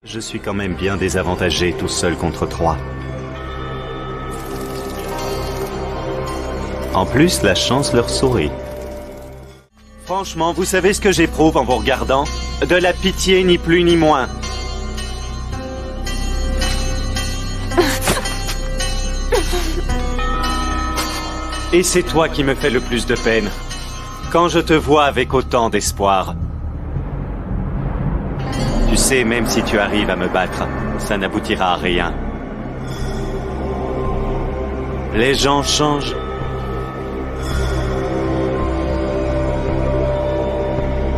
Je suis quand même bien désavantagé tout seul contre 3. En plus, la chance leur sourit. Franchement, vous savez ce que j'éprouve en vous regardant? De la pitié, ni plus ni moins. Et c'est toi qui me fais le plus de peine. Quand je te vois avec autant d'espoir. Tu sais, même si tu arrives à me battre, ça n'aboutira à rien. Les gens changent.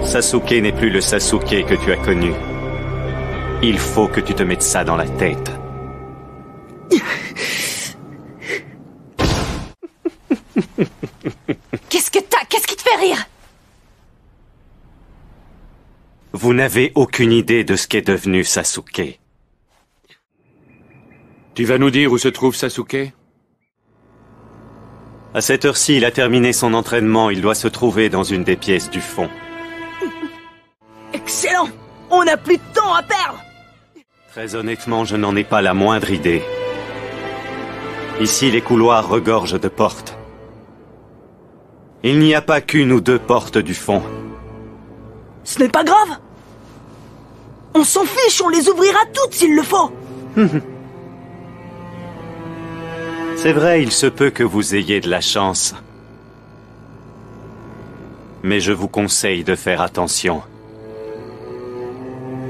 Sasuke n'est plus le Sasuke que tu as connu. Il faut que tu te mettes ça dans la tête. Qu'est-ce que t'as? Qu'est-ce qui te fait rire? Vous n'avez aucune idée de ce qu'est devenu Sasuke. Tu vas nous dire où se trouve Sasuke? À cette heure-ci, il a terminé son entraînement. Il doit se trouver dans une des pièces du fond. Excellent! On n'a plus de temps à perdre! Très honnêtement, je n'en ai pas la moindre idée. Ici, les couloirs regorgent de portes. Il n'y a pas qu'une ou deux portes du fond. Ce n'est pas grave! On s'en fiche, on les ouvrira toutes s'il le faut! C'est vrai, il se peut que vous ayez de la chance. Mais je vous conseille de faire attention.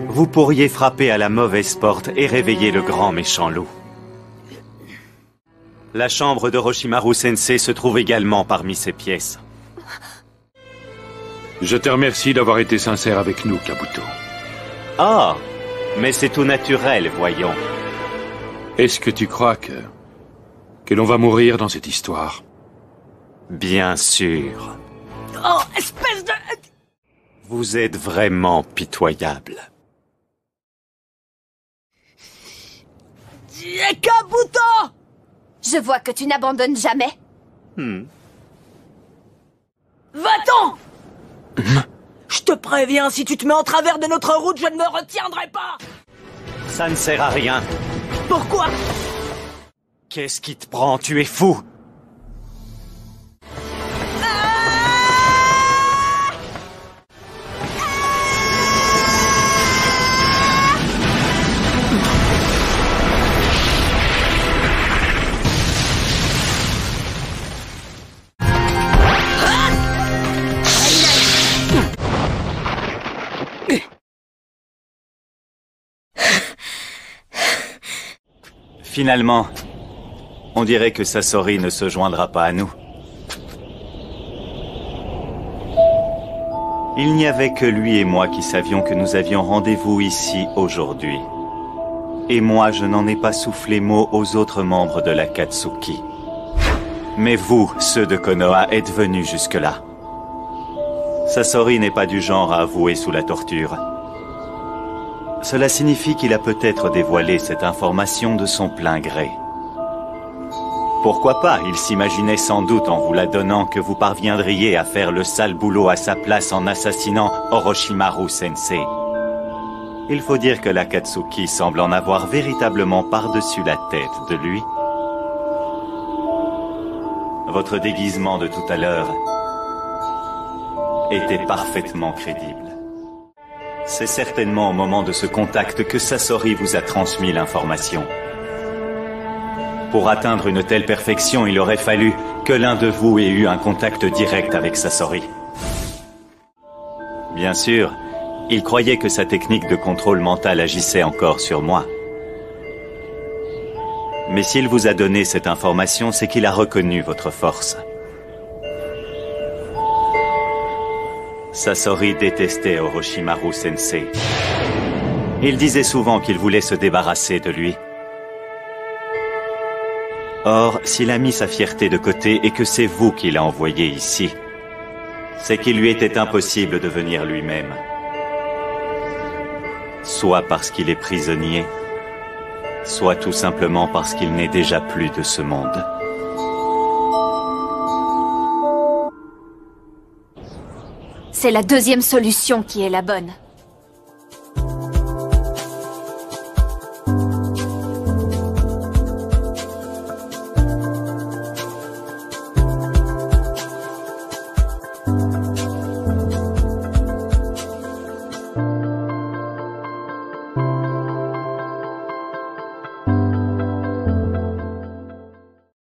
Vous pourriez frapper à la mauvaise porte et réveiller le grand méchant loup. La chambre d'Orochimaru Sensei se trouve également parmi ces pièces. Je te remercie d'avoir été sincère avec nous, Kabuto. Ah, mais c'est tout naturel, voyons. Est-ce que tu crois que l'on va mourir dans cette histoire? Bien sûr. Oh, espèce de... Vous êtes vraiment pitoyable. Kabuto! Je vois que tu n'abandonnes jamais. Va-t'en! Je te préviens, si tu te mets en travers de notre route, je ne me retiendrai pas! Ça ne sert à rien. Pourquoi? Qu'est-ce qui te prend? Tu es fou! Finalement, on dirait que Sasori ne se joindra pas à nous. Il n'y avait que lui et moi qui savions que nous avions rendez-vous ici aujourd'hui. Et moi, je n'en ai pas soufflé mot aux autres membres de l'Akatsuki. Mais vous, ceux de Konoha, êtes venus jusque-là. Sasori n'est pas du genre à avouer sous la torture. Cela signifie qu'il a peut-être dévoilé cette information de son plein gré. Pourquoi pas? Il s'imaginait sans doute en vous la donnant que vous parviendriez à faire le sale boulot à sa place en assassinant Orochimaru Sensei. Il faut dire que l'Akatsuki semble en avoir véritablement par-dessus la tête de lui. Votre déguisement de tout à l'heure était parfaitement crédible. C'est certainement au moment de ce contact que Sasori vous a transmis l'information. Pour atteindre une telle perfection, il aurait fallu que l'un de vous ait eu un contact direct avec Sasori. Bien sûr, il croyait que sa technique de contrôle mental agissait encore sur moi. Mais s'il vous a donné cette information, c'est qu'il a reconnu votre force. Sasori détestait Orochimaru Sensei. Il disait souvent qu'il voulait se débarrasser de lui. Or, s'il a mis sa fierté de côté et que c'est vous qui l'a envoyé ici, c'est qu'il lui était impossible de venir lui-même. Soit parce qu'il est prisonnier, soit tout simplement parce qu'il n'est déjà plus de ce monde. C'est la deuxième solution qui est la bonne.